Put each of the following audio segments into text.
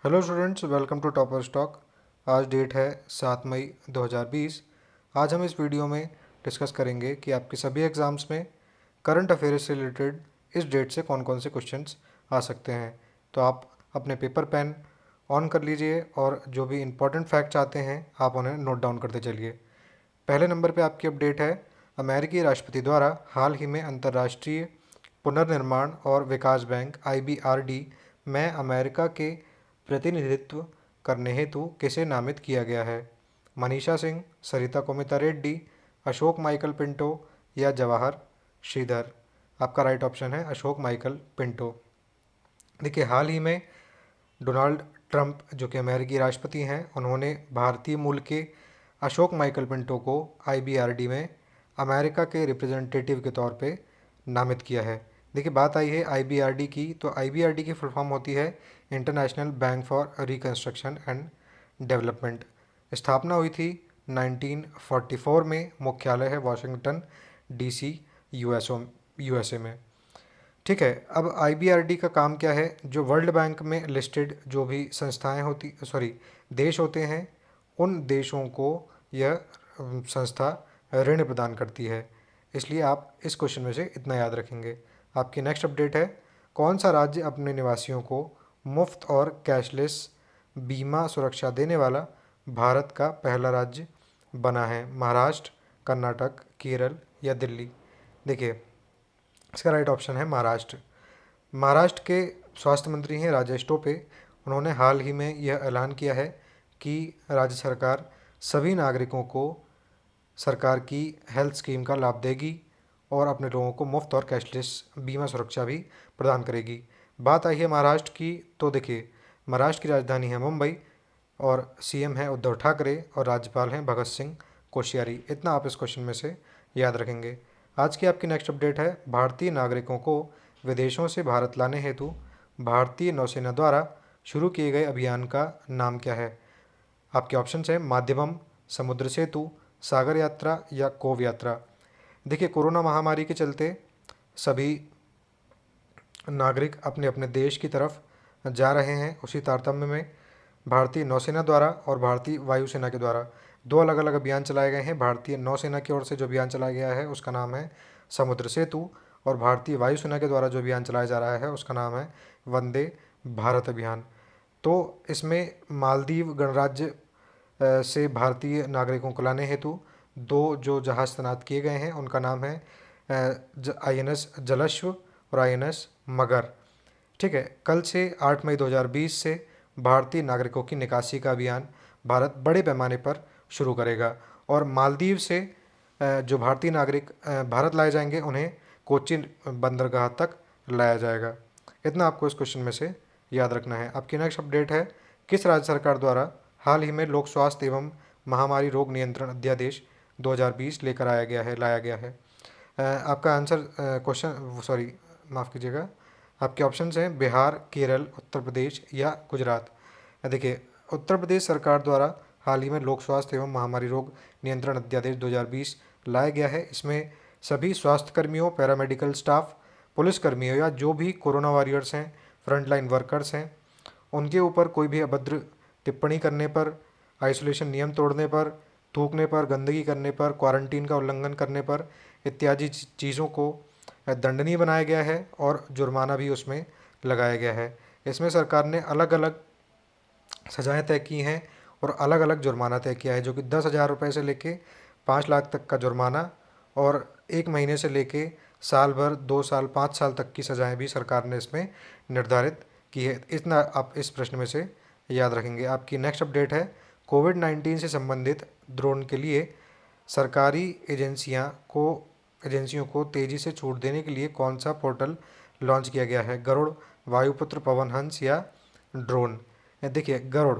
Hello students, welcome to topper stock. आज date है 7 मई 2020। आज हम इस वीडियो में डिस्कस करेंगे कि आपके सभी एग्ज़ाम्स में करंट अफेयर्स से रिलेटेड इस डेट से कौन कौन से क्वेश्चंस आ सकते हैं। तो आप अपने पेपर पेन ऑन कर लीजिए और जो भी इम्पोर्टेंट फैक्ट्स आते हैं आप उन्हें नोट डाउन करते चलिए। पहले नंबर पे आपकी अपडेट है, अमेरिकी राष्ट्रपति द्वारा हाल ही में अंतर्राष्ट्रीय पुनर्निर्माण और विकास बैंक IBRD में अमेरिका के प्रतिनिधित्व करने हेतु किसे नामित किया गया है? मनीषा सिंह, सरिता कोमिता रेड्डी, अशोक माइकल पिंटो या जवाहर श्रीधर। आपका राइट ऑप्शन है अशोक माइकल पिंटो। देखिए, हाल ही में डोनाल्ड ट्रंप जो कि अमेरिकी राष्ट्रपति हैं, उन्होंने भारतीय मूल के अशोक माइकल पिंटो को IBRD में अमेरिका के रिप्रेजेंटेटिव के तौर पे नामित किया है। देखिए, बात आई है IBRD की, तो IBRD की फुल फॉर्म होती है international bank for reconstruction and development. स्थापना हुई थी 1944 में, मुख्यालय है वाशिंगटन DC USA में। ठीक है, अब IBRD का काम क्या है? जो वर्ल्ड बैंक में लिस्टेड जो भी संस्थाएं होती देश होते हैं, उन देशों को यह संस्था ऋण प्रदान करती है। इसलिए आप इस क्वेश्चन में से इतना याद रखेंगे। आपकी नेक्स्ट अपडेट है, कौन सा राज्य अपने निवासियों को मुफ्त और कैशलेस बीमा सुरक्षा देने वाला भारत का पहला राज्य बना है? महाराष्ट्र, कर्नाटक, केरल या दिल्ली? देखिए, इसका राइट ऑप्शन है महाराष्ट्र। महाराष्ट्र के स्वास्थ्य मंत्री हैं राजेश टोपे। उन्होंने हाल ही में यह ऐलान किया है कि राज्य सरकार सभी नागरिकों को सरकार की हेल्थ स्कीम का लाभ देगी और अपने लोगों को मुफ्त और कैशलेस बीमा सुरक्षा भी प्रदान करेगी। बात आई है महाराष्ट्र की, तो देखिए, महाराष्ट्र की राजधानी है मुंबई और CM है उद्धव ठाकरे और राज्यपाल हैं भगत सिंह कोश्यारी। इतना आप इस क्वेश्चन में से याद रखेंगे। आज की आपकी नेक्स्ट अपडेट है, भारतीय नागरिकों को विदेशों से भारत लाने हेतु भारतीय नौसेना द्वारा शुरू किए गए अभियान का नाम क्या है? आपके ऑप्शन हैं माध्यमम, समुद्र सेतु, सागर यात्रा या कोव यात्रा। देखिए, कोरोना महामारी के चलते सभी नागरिक अपने अपने देश की तरफ जा रहे हैं। उसी तारतम्य में भारतीय नौसेना द्वारा और भारतीय वायुसेना के द्वारा दो अलग अलग अभियान चलाए गए हैं। भारतीय नौसेना की ओर से जो अभियान चलाया गया है उसका नाम है समुद्र सेतु, और भारतीय वायुसेना के द्वारा जो अभियान चलाया जा रहा है उसका नाम है वंदे भारत अभियान। तो इसमें मालदीव गणराज्य से भारतीय नागरिकों को लाने हेतु दो जो जहाज़ तैनात किए गए हैं उनका नाम है INS जलश्व और INS मगर। ठीक है, कल से 8 मई 2020 से भारतीय नागरिकों की निकासी का अभियान भारत बड़े पैमाने पर शुरू करेगा और मालदीव से जो भारतीय नागरिक भारत लाए जाएंगे उन्हें कोचीन बंदरगाह तक लाया जाएगा। इतना आपको इस क्वेश्चन में से याद रखना है। आपकी नेक्स्ट अपडेट है, किस राज्य सरकार द्वारा हाल ही में लोक स्वास्थ्य एवं महामारी रोग नियंत्रण अध्यादेश 2020 लाया गया है? आपका आंसर क्वेश्चन माफ़ कीजिएगा, आपके ऑप्शंस हैं बिहार, केरल, उत्तर प्रदेश या गुजरात। देखिए, उत्तर प्रदेश सरकार द्वारा हाल ही में लोक स्वास्थ्य एवं महामारी रोग नियंत्रण अध्यादेश 2020 लाया गया है। इसमें सभी स्वास्थ्य कर्मियों, पैरामेडिकल स्टाफ, पुलिसकर्मियों या जो भी कोरोना वॉरियर्स हैं, फ्रंटलाइन वर्कर्स हैं, उनके ऊपर कोई भी अभद्र टिप्पणी करने पर, आइसोलेशन नियम तोड़ने पर, थूकने पर, गंदगी करने पर, क्वारंटीन का उल्लंघन करने पर इत्यादि चीज़ों को दंडनीय बनाया गया है और जुर्माना भी उसमें लगाया गया है। इसमें सरकार ने अलग अलग सजाएं तय की हैं और अलग अलग जुर्माना तय किया है, जो कि 10,000 रुपये से लेके 5 लाख तक का जुर्माना और 1 महीने से लेके साल भर, 2 साल, 5 साल तक की सजाएं भी सरकार ने इसमें निर्धारित की है। इतना आप इस प्रश्न में से याद रखेंगे। आपकी नेक्स्ट अपडेट है, कोविड-19 से संबंधित ड्रोन के लिए सरकारी एजेंसियों को तेज़ी से छूट देने के लिए कौन सा पोर्टल लॉन्च किया गया है? गरुड़, वायुपुत्र, पवन हंस या ड्रोन? देखिए, गरुड़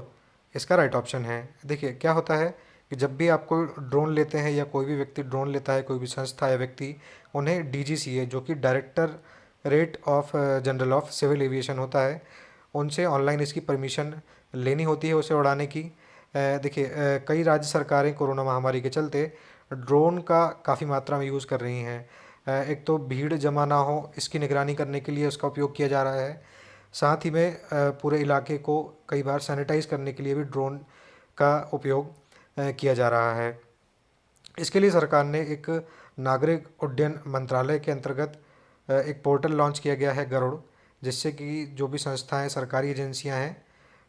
इसका राइट ऑप्शन है। देखिए, क्या होता है कि जब भी आप कोई ड्रोन लेते हैं या कोई भी व्यक्ति ड्रोन लेता है, कोई भी संस्था या व्यक्ति, उन्हें DGCA जो कि directorate of general of civil aviation होता है, उनसे ऑनलाइन इसकी परमिशन लेनी होती है उसे उड़ाने की। देखिए, कई राज्य सरकारें कोरोना महामारी के चलते ड्रोन का काफ़ी मात्रा में यूज़ कर रही हैं। एक तो भीड़ जमा ना हो इसकी निगरानी करने के लिए उसका उपयोग किया जा रहा है। साथ ही में पूरे इलाके को कई बार सैनिटाइज करने के लिए भी ड्रोन का उपयोग किया जा रहा है। इसके लिए सरकार ने एक नागरिक उड्डयन मंत्रालय के अंतर्गत एक पोर्टल लॉन्च किया गया है, गरुड़, जिससे कि जो भी संस्थाएं, सरकारी एजेंसियां हैं,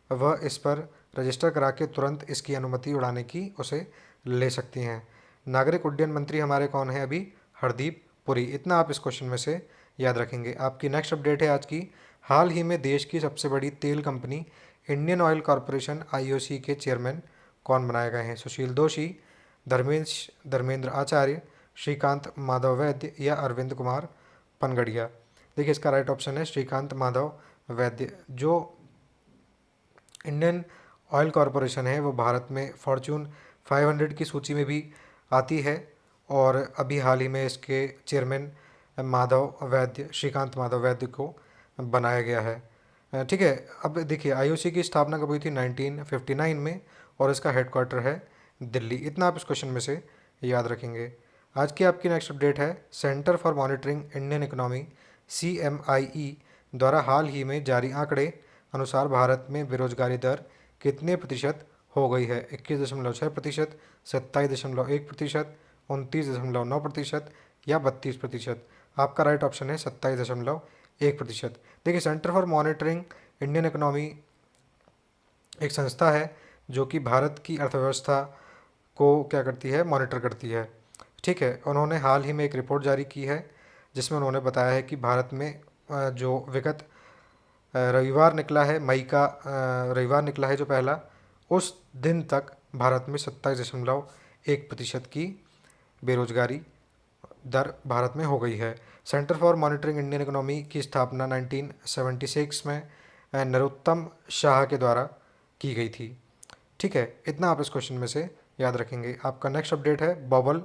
वह इस पर रजिस्टर करा के तुरंत इसकी अनुमति उड़ाने की उसे ले सकती हैं। नागरिक उड्डयन मंत्री हमारे कौन है अभी? हरदीप पुरी। इतना आप इस क्वेश्चन में से याद रखेंगे। आपकी नेक्स्ट अपडेट है आज की। हाल ही में देश की सबसे बड़ी तेल company Indian oil corporation IOC के चेयरमैन कौन बनाए गए हैं? सुशील दोषी, धर्मेंद्र आचार्य, श्रीकांत माधव वैद्य या अरविंद कुमार पनगड़िया। देखिए, इसका राइट ऑप्शन है श्रीकांत माधव वैद्य। जो इंडियन ऑयल कॉरपोरेशन है वो भारत में फॉर्च्यून 500 की सूची में भी आती है और अभी हाल ही में इसके चेयरमैन श्रीकांत माधव वैद्य को बनाया गया है। ठीक है, अब देखिए आईओसी की स्थापना कब हुई थी? 1959 में, और इसका हेडक्वार्टर है दिल्ली। इतना आप इस क्वेश्चन में से याद रखेंगे। आज की आपकी नेक्स्ट अपडेट है। Centre for monitoring Indian economy CMIE द्वारा हाल ही में जारी आंकड़े अनुसार भारत में बेरोजगारी दर कितने प्रतिशत हो गई है? 21.6%, 27.1%, 29.9% या 32%? आपका राइट ऑप्शन है 27.1%। देखिए, centre for monitoring Indian economy एक संस्था है जो कि भारत की अर्थव्यवस्था को क्या करती है? मॉनिटर करती है। ठीक है, उन्होंने हाल ही में एक रिपोर्ट जारी की है जिसमें उन्होंने बताया है कि भारत में जो विगत रविवार निकला है, मई का रविवार निकला है जो पहला, उस दिन तक भारत में 27.1% की बेरोजगारी दर भारत में हो गई है। Centre for monitoring Indian economy की स्थापना 1976 में नरोत्तम शाह के द्वारा की गई थी। ठीक है, इतना आप इस क्वेश्चन में से याद रखेंगे। आपका नेक्स्ट अपडेट है। बॉबल,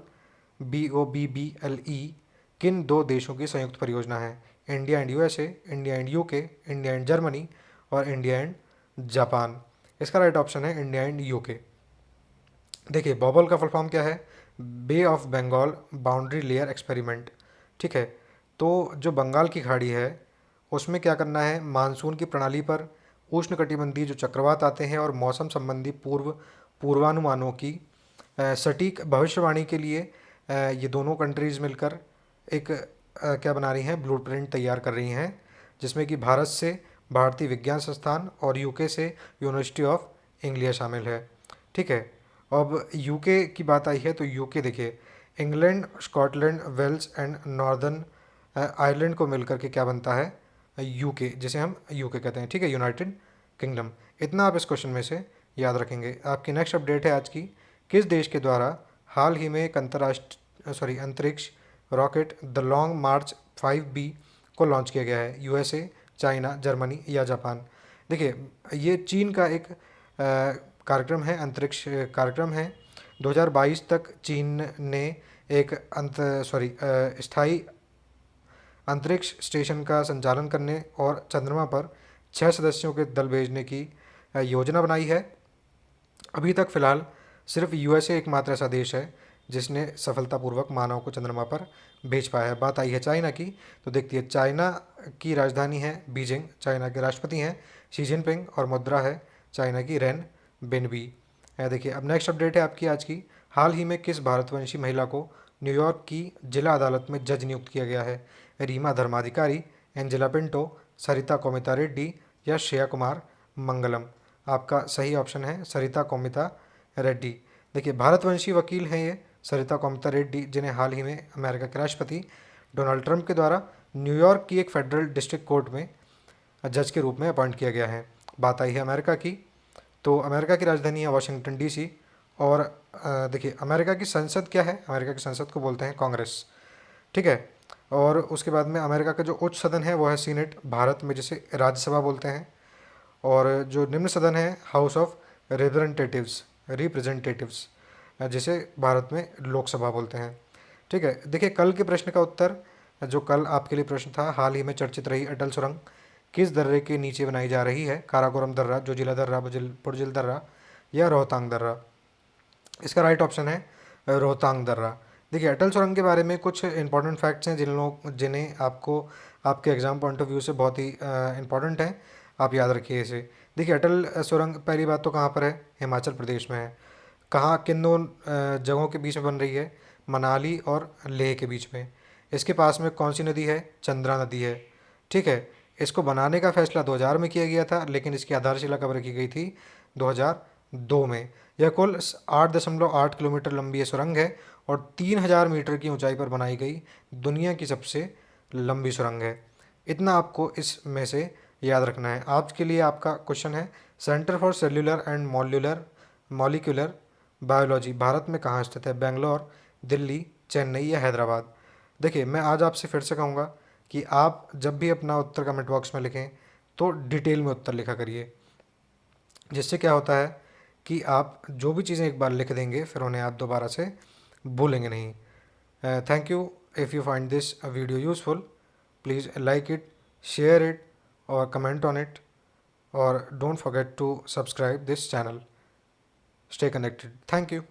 BOBBLE किन दो देशों की संयुक्त परियोजना है? India and USA, India and UK, India and Germany और इंडिया एंड जापान। इसका राइट ऑप्शन है इंडिया एंड UK। देखिए, बॉबल का फुल फॉर्म क्या है? Bay of Bengal boundary layer experiment. ठीक है, तो जो बंगाल की खाड़ी है उसमें क्या करना है? मानसून की प्रणाली पर उष्णकटिबंधीय जो चक्रवात आते हैं और मौसम संबंधी पूर्वानुमानों की सटीक भविष्यवाणी के लिए ये दोनों कंट्रीज़ मिलकर एक क्या बना रही हैं? ब्लूप्रिंट तैयार कर रही हैं, जिसमें कि भारत से भारतीय विज्ञान संस्थान और UK से यूनिवर्सिटी ऑफ इंग्लिया शामिल है। ठीक है, अब UK की बात आई है तो UK देखिए, England, Scotland, Wales and Northern Ireland को मिलकर के क्या बनता है? UK, जिसे हम UK कहते हैं। ठीक है, यूनाइटेड किंगडम। इतना आप इस क्वेश्चन में से याद रखेंगे। आपकी नेक्स्ट अपडेट है आज की। किस देश के द्वारा हाल ही में एक अंतरिक्ष rocket the long March 5B को लॉन्च किया गया है? USA, चाइना, जर्मनी या जापान? देखिए, ये चीन का एक कार्यक्रम है, अंतरिक्ष कार्यक्रम है। 2022 तक चीन ने एक स्थायी अंतरिक्ष स्टेशन का संचालन करने और चंद्रमा पर 6 सदस्यों के दल भेजने की योजना बनाई है। अभी तक फ़िलहाल सिर्फ USA एकमात्र ऐसा देश है जिसने सफलतापूर्वक मानव को चंद्रमा पर भेज पाया है। बात आई है चाइना की, तो देखती है चाइना की राजधानी है बीजिंग, चाइना के राष्ट्रपति हैं शी जिनपिंग और मुद्रा है चाइना की रेन बिनबी। देखिए, अब नेक्स्ट अपडेट है आपकी आज की। हाल ही में किस भारतवंशी महिला को न्यूयॉर्क की जिला अदालत में जज नियुक्त किया गया है? रीमा धर्माधिकारी, एंजेला पिंटो, सरिता कोमिता रेड्डी या श्रेया कुमार मंगलम? आपका सही ऑप्शन है सरिता कोमिता रेड्डी। देखिए, भारतवंशी वकील हैं ये सरिता कोमिता रेड्डी, जिन्हें हाल ही में अमेरिका के राष्ट्रपति डोनाल्ड ट्रंप के द्वारा न्यूयॉर्क की एक फेडरल डिस्ट्रिक्ट कोर्ट में जज के रूप में अपॉइंट किया गया है। बात आई है अमेरिका की, तो अमेरिका की राजधानी है वाशिंगटन DC। और देखिए, अमेरिका की संसद क्या है? अमेरिका की संसद को बोलते हैं कांग्रेस। ठीक है, और उसके बाद में अमेरिका का जो उच्च सदन है वो है सीनेट, भारत में जिसे राज्यसभा बोलते हैं। और जो निम्न सदन है हाउस ऑफ रिप्रेजेंटेटिव्स, जिसे भारत में लोकसभा बोलते हैं। ठीक है, देखिए, कल के प्रश्न का उत्तर, जो कल आपके लिए प्रश्न था, हाल ही में चर्चित रही अटल सुरंग किस दर्रे के नीचे बनाई जा रही है? काराकोरम दर्रा, जोजिला दर्रा, पुरजिल दर्रा या रोहतांग दर्रा? इसका राइट ऑप्शन है रोहतांग दर्रा। देखिए, अटल सुरंग के बारे में कुछ इंपॉर्टेंट फैक्ट्स हैं जिन्हें आपको आपके एग्जाम पॉइंट ऑफ व्यू से बहुत ही इंपॉर्टेंट हैं। आप याद रखिए इसे। देखिए अटल सुरंग पहली बात तो कहाँ पर है, हिमाचल प्रदेश में है। कहाँ किन दो जगहों के बीच में बन रही है, मनाली और लेह के बीच में। इसके पास में कौन सी नदी है, चंद्रा नदी है। ठीक है। इसको बनाने का फैसला 2000 में किया गया था, लेकिन इसकी आधारशिला कब रखी गई थी, 2002 में। यह कुल 8.8 किलोमीटर लंबी ये सुरंग है और 3000 मीटर की ऊंचाई पर बनाई गई दुनिया की सबसे लंबी सुरंग है। इतना आपको इसमें से याद रखना है। आज के लिए आपका क्वेश्चन है, centre for cellular and molecular biology Bharat में कहाँ स्थित है, बेंगलोर, दिल्ली, चेन्नई या हैदराबाद। देखिए मैं आज आपसे फिर से कहूँगा कि आप जब भी अपना उत्तर कमेंट बॉक्स में लिखें तो डिटेल में उत्तर लिखा करिए, जिससे क्या होता है कि आप जो भी चीज़ें एक बार लिख देंगे फिर उन्हें आप दोबारा से भूलेंगे नहीं। Thank you. If you find this video useful, please like it, share it or comment on it, or don't forget to subscribe this channel. Stay connected. Thank you.